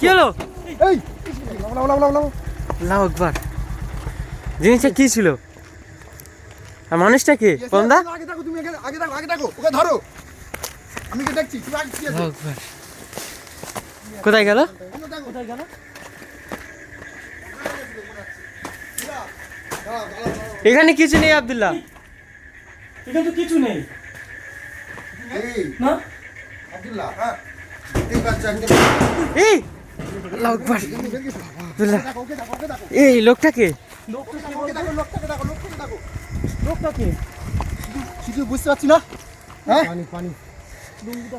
কি হলো? এই আল্লাহু আকবার। জিনিসটা কি ছিল আর মানুষটা কে? কমদা আগে দেখো, তুমি আগে দেখো, ওকে ধরো, আমি কি দেখছি, তুমি আগে কি আছে? আল্লাহু আকবার। কোথায় গেল? কোথায় গেল? এখানে কিছু নেই আব্দুল্লাহ। এখানে তো কিছু নেই এই না। আব্দুল্লাহ, হ্যাঁ এই বাচ্চা একদম এই আল্লাহু আকবার। আব্দুল্লাহ ওকে দেখো এই লোকটা কে? লোকটাকে দেখো। লোকটা কে? কিছু বুঝতে পারছি না। হ্যাঁ পানি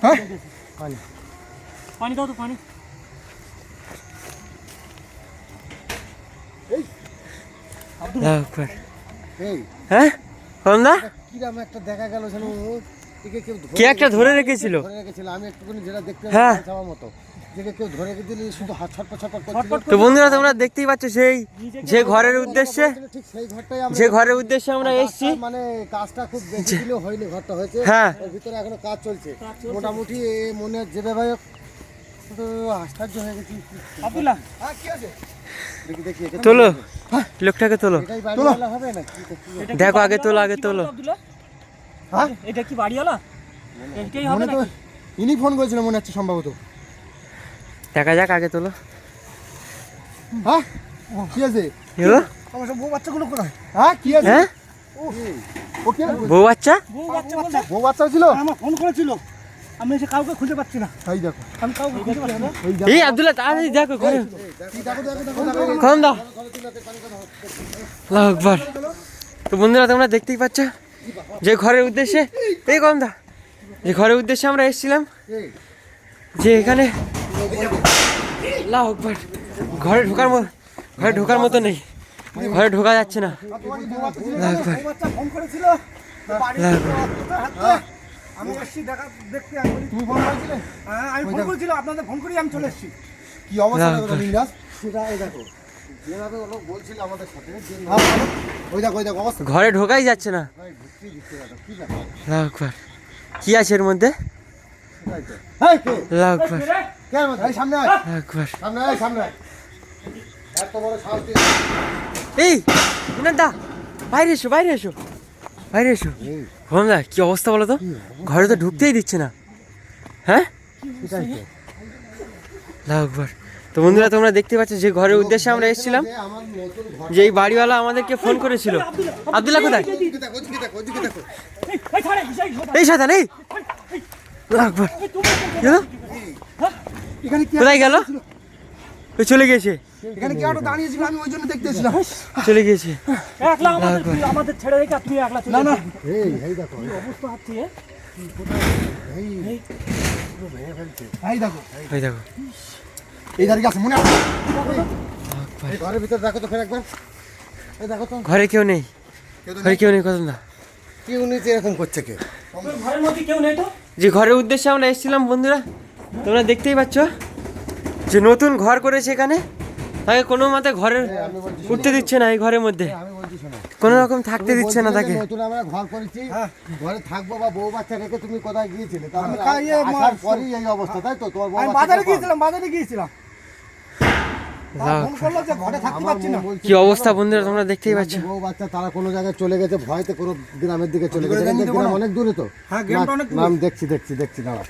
হ্যাঁ পানি দাও তো, পানি। আল্লাহু আকবার। এই হ্যাঁ কমদা কিরাম একটা দেখা গেল যেন একে কেউ কে একটা ধরে রেখেছিল। আমি একটুখানি যেটা দেখতে হ্যাঁ। যাওয়ার মতো যে কেউ ধরে রেখে দিলে শুধু হাত ছটপট তো বন্ধুরা তোমরা দেখতেই পাচ্ছ সেই যে ঘরের উদ্দেশ্যে ঠিক সেই ঘরটাই আমরা যে ঘরের উদ্দেশ্যে আমরা এসেছি। মানে কাজটা খুব বেশি দিলেও হয়নি, ঘরটা হয়েছে হ্যাঁ। এর ভিতরে এখনো কাজ চলছে মোটামুটি মনে যেভাবে তো আশ্চর্য হয়ে গেছি। আব্দুল্লাহ, হ্যাঁ কি আছে দেখি একে তোলো লোকটাকে তোলো। এটাই বাড়িওয়ালা হবে না কি? এটা কি দেখো আগে তোলো বাড়িওয়ালা? আগে কি তোলো। বলতো আব্দুল্লাহ? হ্যাঁ এটা কি বাড়িওয়ালা? এটাই হবে মনে তো নাকি? ইনি ফোন করেছিল মনে হচ্ছে সম্ভবত। দেখা যাক আগে তোলো। হ্যাঁ কি আছে? কি হলো? আমার সব বউ বাচ্চাগুলো কোথায়? হ্যাঁ কি আছে? হ্যাঁ ও কি বউ বাচ্চা? বউ বাচ্চা বলছে। বউ বাচ্চা ছিল? আমার ফোন করেছিল, আমি এসে কাউকে খুঁজে পাচ্ছি না। এই দেখো আমি কাউকে খুঁজে পাচ্ছি না। এই দেখো এই আব্দুল্লাহ তাড়াতাড়ি দেখো ঘরে। দেখো কমদা আল্লাহু আকবার। তো বন্ধুরা তোমরা দেখতেই পাচ্ছ যে ঘরের উদ্দেশ্যে এই কমদা যে ঘরের উদ্দেশ্যে আমরা এসেছিলাম, যে এখানে আল্লাহু আকবার ঘরে ঢোকার মতো নেই, ঘরে ঢোকা যাচ্ছে না। আল্লাহু আকবার। বাচ্চা ফোন করেছিল আল্লাহু আকবার। আমি এসেছি দেখতে। তুমি ফোন করেছিলে? আমি ফোন করেছিলাম, আপনাদের ফোন করি আমি চলে এসেছি। কি অবস্থা না, দেখো মিরাজ, সেটা এই দেখো যেভাবে ও লোক বলছিল আমাদের সাথে ওই দেখো অবস্থা ঘরে ঢোকাই যাচ্ছে না। ভাই ঢুকতে দিচ্ছে না কি ব্যাপার? আল্লাহু আকবার। কি আছে এর মধ্যে? সেটাই তো। এই কে আল্লাহু আকবার। কে এর মধ্যে? এই সামনে আয়, আল্লাহু আকবার। সামনে আয় এত বড় সাহস তুই? এই দা বাইরে এসো কমদা কি অবস্থা বলো তো? ঘরে তো ঢুকতেই দিচ্ছে না। হ্যাঁ সেটাই তো। আল্লাহু আকবার। তো বন্ধুরা তোমরা দেখতে পাচ্ছ যে ঘরের উদ্দেশ্যে আমরা এসেছিলাম, যে আমার নতুন ঘর যে এই বাড়িওয়ালা আমাদেরকে ফোন করেছিল। আব্দুল্লাহ কোথায়? ওদিকে দেখো এই ছাড়ে, এই শয়তান এই আল্লাহু আকবার। কি হলো? এখানে কি কোথায় গেল? ওই চলে গিয়েছে এখানে কি আরো দাঁড়িয়ে ছিল? আমি ওই জন্য দেখতে এসেছিলাম। চলে গিয়েছে। একলা আমাদের ছেড়ে রেখে তুমি একলা চলে না গেলে। এই দেখো অবস্থা হচ্ছে এই দেখো ওই দেখো এই দাঁড়িয়ে আছে মনে আছে? এই ঘরের ভিতরে দেখো তো ফের একবার, এই দেখো তো ঘরে কেউ নেই, ঘরে কেউ নেই কদম দা। কি উনি যে এরকম করছে কে? তোর ঘরের মধ্যে কেউ নেই তো? যে ঘরের উদ্দেশ্যে আমরা এসেছিলাম বন্ধুরা তোমরা দেখতেই পাচ্ছ যে নতুন ঘর করেছে এখানে, তাকে কোনো মতে ঘরের আমি বলছি উঠতে দিচ্ছে না, এই ঘরের মধ্যে আমি বলছি শোনো, কোনো রকম থাকতে দিচ্ছে না তাকে। নতুন আমরা ঘর করেছি, ঘরে থাকবো বা বউ বাচ্চা রেখে তুমি কোথায় গিয়েছিলে? আমি খাইয়ে আসার পরই এই অবস্থা, তাই তো? তোমার বউ আমি বাচ্চা বাজারে কখন? গিয়েছিলাম আল্লাহু ফোন করলো যে ঘরে থাকতে আমার পারছি না। মন বলছে, কি অবস্থা বন্ধুরা তোমরা দেখতেই পাচ্ছ। বউ বাচ্চা তারা কোনো জায়গায় চলে গেছে, ভয়তে কোনো গ্রামের দিকে চলে গেছে। এখান থেকে গ্রাম অনেক দূরে তো। হ্যাঁ, গ্রামটা অনেক দূরে। নাম দেখছি দাঁড়া,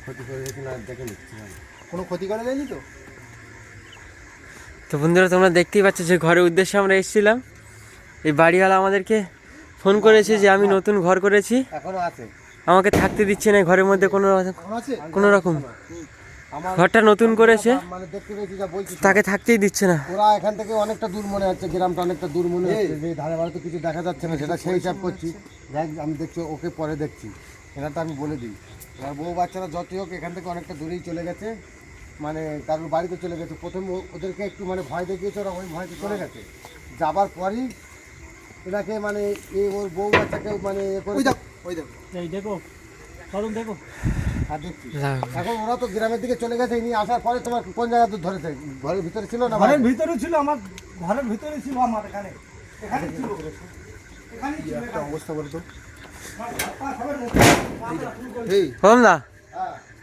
ক্ষতি করে দেখি না, দেখে নিচ্ছি আমি। কোনো ক্ষতি করে দেয়নি তো? তো বন্ধুরা তোমরা দেখতেই পাচ্ছ যে ঘরের উদ্দেশ্যে আমরা এসেছিলাম, এই বাড়িওয়ালা আমাদেরকে ফোন করেছে যে আমি নতুন ঘর করেছি, এখনো আছে আমাকে থাকতে দিচ্ছে না ঘরের মধ্যে কোনো রকম। আমার ঘরটা নতুন করেছে, মানে দেখতে পেয়েছি যা বলছি, তাকে থাকতেই দিচ্ছে না। ওরা এখান থেকে অনেকটা দূর মনে হচ্ছে, গ্রামটা অনেকটা দূর মনে হচ্ছে, যে ধারে বাড়ি তো কিছু দেখা যাচ্ছে না, সেটা সেই হিসাব করছি। দেখ আমি দেখছি, ওকে পরে দেখছি, এটা তো আমি বলে দিই। আর বউ বাচ্চারা যতই হোক এখান থেকে অনেকটা দূরেই চলে গেছে, মানে কারোর বাড়িতে চলে গেছে। প্রথমে ওদেরকে একটু মানে ভয় দেখিয়েছে, ওরা ওই ভয়তে চলে গেছে। যাবার পরই এটাকে মানে ওর বউ বাচ্চাকে মানে এই দেখো কদম দেখো। আর দেখছি এখন ওরা তো গ্রামের দিকে চলে গেছে। ইনি আসার পরে তোমার কোন জায়গা তো ধরেছে? ঘরের ভিতরে ছিল না ঘরের ভিতরে ছিল, আমার ঘরের ভিতরে ছিল, আমার এখানে ছিল, এখানেই ছিল। একটা অবস্থা বলো তো। কদম দা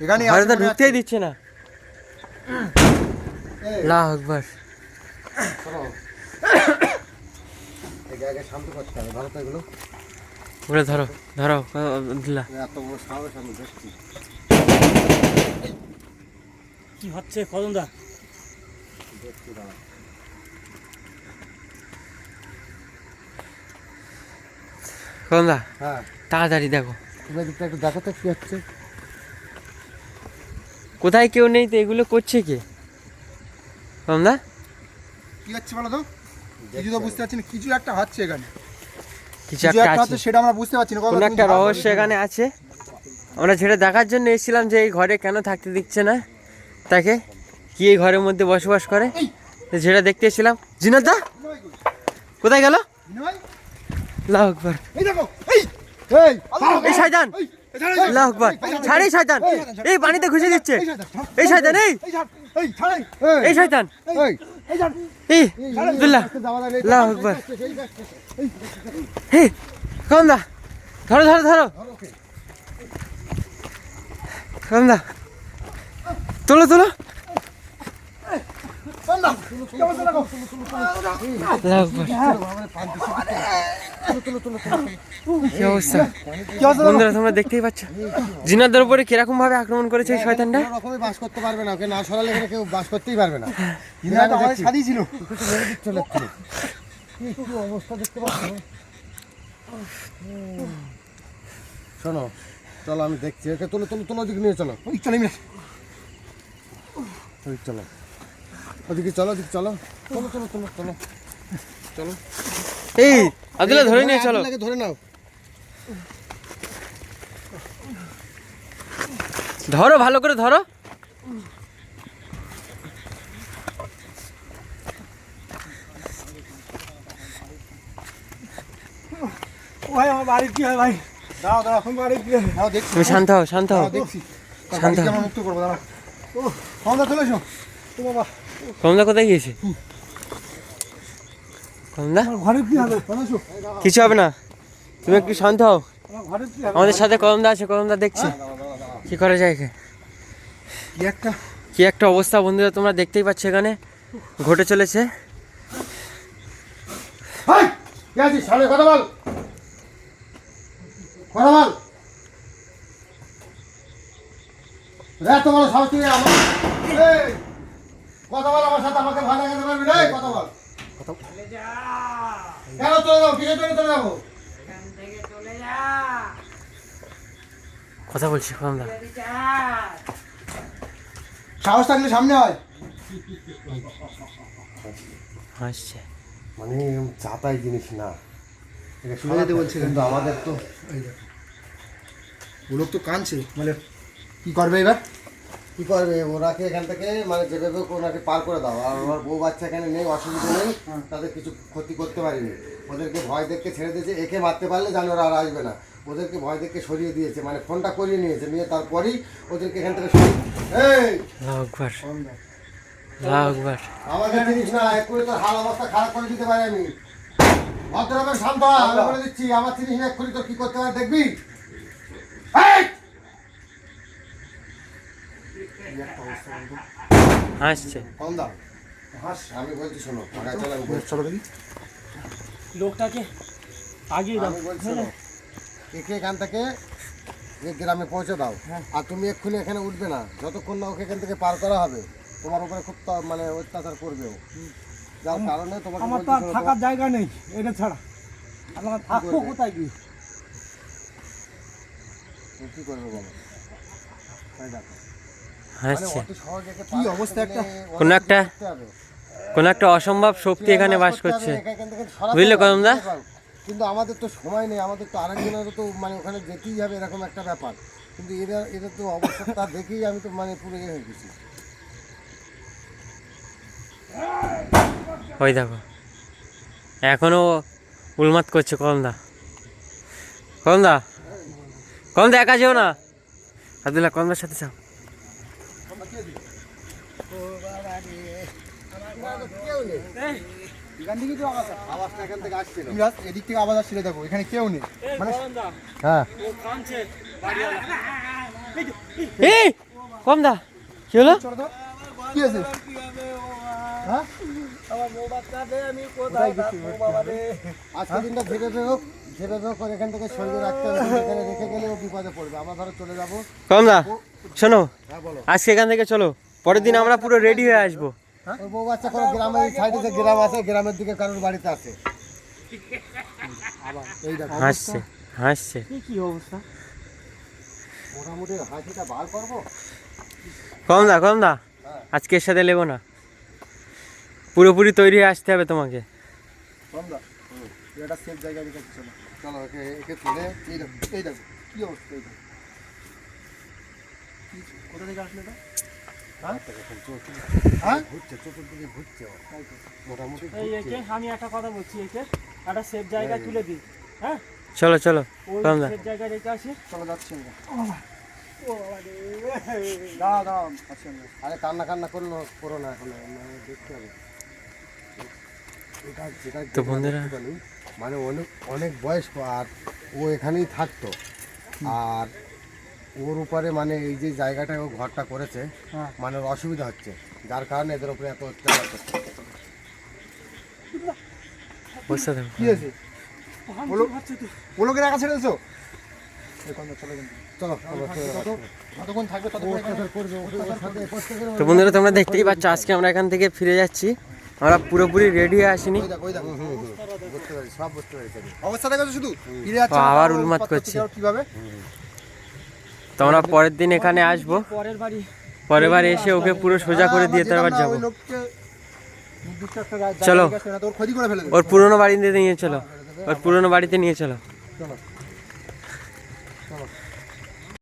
এখানে ঘরে তো ঢুকতেই দিচ্ছে না। আল্লাহু আকবার। শোনো, এই জায়গায় শান্ত করতে হবে, ধরো তো এগুলো। ওরে ধরো ধরো আব্দুল্লাহ। এত বড় সাহস আমি দেখছি। কি হচ্ছে কদমদা? দেখছি দাঁড়া। কমদা হ্যাঁ, তাড়াতাড়ি দেখো তুমি এদিকটা একটু দেখো তো কি হচ্ছে। কোথায় কেউ নেই তো এগুলো করছে কে? কমদা কি হচ্ছে বলো তো? কিছু তো বুঝতে পারছি না, কিছু একটা হচ্ছে এখানে, কিছু একটা আছে, হচ্ছে সেটা আমরা বুঝতে পারছি না। কোনো একটা রহস্য এখানে আছে। আমরা সেটা দেখার জন্য এসেছিলাম যে এই ঘরে কেন থাকতে দিচ্ছে না তাকে, কি এই ঘরের মধ্যে বসবাস করে, তো সেটা দেখতে এসেছিলাম। জিনাত দা কোথায় গেল? আল্লাহু আকবার। এই দেখো, এই এই এই শয়তান, আল্লাহু আকবার। ছাড় এই শয়তান, এই পানিতে ঘুষে দিচ্ছে এই শয়তান, এই এই ছাড়াই, এই শয়তান, এই এই ছাড়, এই আব্দুল্লাহ, আল্লাহু আকবার। এই কমদা ধরো ধরো ধরো, কমদা তোলো তোলো। কি অবস্থা দেখো? আল্লাহু আকবার। কি অবস্থা কি অবস্থা দেখো? বন্ধুরা, তোমরা দেখতেই পাচ্ছ জিনাদের উপরে কিরকম ভাবে আক্রমণ করেছে এই শয়তানটা। কোনো রকমই বাস করতে পারবে না, ওকে না সরালে এখানে কেউ বাস করতেই পারবে না। জিনাটা আমাদের সাথেই ছিল। কিছু মেরে দিচ্ছে লাগছিল। কি অবস্থা দেখতে পাচ্ছ? শোনো, চলো আমি দেখছি, ওকে তোলো তোলো তোলো, ওদিকে নিয়ে চলো, ওই চলে মিলে ওদিকে চলো, ওদিকে চলো, ওদিকে চলো, চলো চলো চলো চলো চলো। এই আব্দুল্লাহ ধরে নিয়ে চলো, আব্দুল্লাহকে ধরে নাও। ধরো ভালো করে ধরো। ভাই আমার বাড়ির কি হয় ভাই? দাও দাও, এখন বাড়ির কি হয়? দাও দেখছি, তুমি শান্ত হও শান্ত হও। দাও দেখছি। শান্ত শান্ত হও। মুক্ত করবো, দাঁড়া। ও আমরা চলে এসো। ও বাবা, কমদা কোথায় গিয়েছে? কমদা আমার ঘরের কি হবে? চলে এসো। কিছু হবে না, তুমি একটু শান্ত হও। আমার ঘরের কি হবে? আমাদের সাথে কমদা আছে, কমদা দেখছে কি করা যায়। কি একটা কি একটা অবস্থা বন্ধুরা, তোমরা দেখতেই পাচ্ছ এখানে ঘটে চলেছে। হাই, কে আছিস? সামনে কথা বল, কথা বল। এত বড় সাহস তুই আমার, এই, কথা বল আমার সাথে, আমাকে ভয় দেখাতে পারবি না, এই, কথা বল। কেন চলে যাবো? কিসের জন্য চলে যাবো? কথা বলছি কমদা। সাহস থাকলে সামনে হয়। হাসছে। মানে চাতাই জিনিস না, এটা চলে যেতে বলছে কিন্তু আমাদের তো ও লোক তো কাঁদছে, মানে কি করবে এবার? কি করবে, ওনাকে এখান থেকে মানে যেভাবে হোক ওনাকে পার করে দাও। আর ওনার বউ বাচ্চা এখানে নেই, অসুবিধা নেই, তাদের কিছু ক্ষতি করতে পারিনি। ওদেরকে ভয় দেখতে ছেড়ে দিয়েছে, একে মারতে পারলে জানো ওরা আর আসবে না। ওদেরকে ভয় দেখতে সরিয়ে দিয়েছে, মানে ফোনটা করিয়ে নিয়েছে, নিয়ে তারপরেই ওদেরকে এখান থেকে সরিয়ে। এই আল্লাহু আকবার, আল্লাহু আকবার। আমাদের জিনিস না, এক করে তোর হাল অবস্থা খারাপ করে দিতে পারি আমি। ভদ্রভাবে শান্ত হ, আমি বলে দিচ্ছি, আমার জিনিস না, এক করে তোর কি করতে পারে দেখবি। এই! হাসছে। কম দাও, হাস, আমি বলছি শোনো, আগায় চলো, আমি বলছি। চলো দেখি লোকটাকে আগিয়ে দাও। আমি বলছি শোনো, একে এখান থেকে এই গ্রামে পৌঁছে দাও। আর তুমি এক্ষুনি এখানে উঠবে না যতক্ষণ না ওকে এখান থেকে পার করা হবে। তোমার উপরে খুব মানে অত্যাচার করবে ও, যার কারণে তোমাকে আমার বলছি তো আর শোনো, থাকার জায়গা নেই এটা ছাড়া। আমার থাকবো কোথায় গিয়ে? তুমি কি করবে বলো? তাই দেখো, মানে হাসছে। অতি সহজে একে কি পার অবস্থা করতে একটা? গেলে কোনো অনেক একটা কিছু করতে হবে। কোনো একটা অসম্ভব শক্তি এখানে বাস করছে। এখান থেকে সরাতে বুঝলে হবে, কদমদা? বুঝতে পারো। কিন্তু আমাদের তো সময় নেই, আমাদের তো আরেকজনের তো মানে ওখানে যেতেই হবে, এরকম একটা ব্যাপার। কিন্তু এদের তো অবস্থাটা দেখেই আমি তো মানে পুরো হয়ে গেছি। ওই দেখো এখনো উন্মাদ করছে কমদা। কমদা, কমদা একা যেও না, আব্দুল্লাহ কমদার সাথে যাও। এখান থেকেই তো আওয়াজ, আওয়াজটা এখান থেকে আসছিল। ইমরাজ এদিক থেকে আওয়াজ আসছিল, দেখো এখানে কেউ নেই। মানে হ্যাঁ, এই কমদা কি হলো? চলো তো। কি আছে হ্যাঁ আমার বউ বাচ্চা নেই, আমি কোথায় থাকবো বাবা রে? আজকে দিনটা ধীরে করে এখান থেকে সরিয়ে রাখতে হবে, এখানে রেখে গেলে ও বিপদে পড়বে। আমরা ধরো চলে যাবো। কমদা শোনো, হ্যাঁ বলো। আজকে এখান থেকে চলো, পরের দিন আমরা পুরো রেডি হয়ে আসবো। ওর বউ বাচ্চা কোনো গ্রামের সাইডে যে গ্রাম আছে, গ্রামের দিকে কারোর বাড়িতে আছে। আবার এই দেখো হাসছে হাসছে। কি অবস্থা? মোটামুটি হাসিটা বার করবো। কমদা আজকে এর সাথে নেবো না, পুরোপুরি তৈরি হয়ে আসতে হবে তোমাকে। কমদা এটা সেফ জায়গায় রেখে চলো। চলো একে তুলে এই দেখো কি অবস্থা। এই দেখো কোথা থেকে আসলে এটা? হ্যাঁ ঘুরছে, চতুর্দিকে ঘুরছে ও। মোটামুটি এই একে আমি একটা কথা বলছি, একে একটা সেফ জায়গায় তুলে দিই। হ্যাঁ, চলো ওই কমদা। সেফ জায়গায় রেখে আসি। চলো যাচ্ছি আমরা। ও বাবা রে, দাঁড়াও আচ্ছা না। আরে কান্না করো না এখন, মানে দেখতে হবে। যেটা তো বন্ধুরা মানে অনেক বয়স্ক, আর ও এখানেই থাকতো। আর ওর উপরে মানে এই যে জায়গাটায় ও ঘরটা করেছে, হ্যাঁ। মানে ওর অসুবিধা হচ্ছে, যার কারণে এদের উপরে এত অত্যাচার করছে। বসে থাকো। কি আছে বলো ওলোকে রাখা ছেড়ে দিছো? চলো যতক্ষণ থাকবে অত্যাচার করবে, ওর সাথে কষ্ট করে। তো বন্ধুরা তোমরা দেখতেই পাচ্ছ, আজকে আমরা এখান থেকে ফিরে যাচ্ছি, আমরা পুরোপুরি রেডি হয়ে আসিনি। ওই দেখো বুঝতে পেরেছি, সব বুঝতে পেরেছি আমি। অবস্থা দেখো শুধু ফিরে ও আবার উন্মাদ করছে। কিভাবে? তো আমরা পরের দিন এখানে আসবো, পরের বার এসে ওকে পুরো সোজা করে দিয়ে তারপর যাবো। চলো তোর ক্ষতি করে ফেলে দেবে। ওর পুরোনো বাড়িতে নিয়ে চলো, ওর পুরোনো বাড়িতে নিয়ে চলো। চলো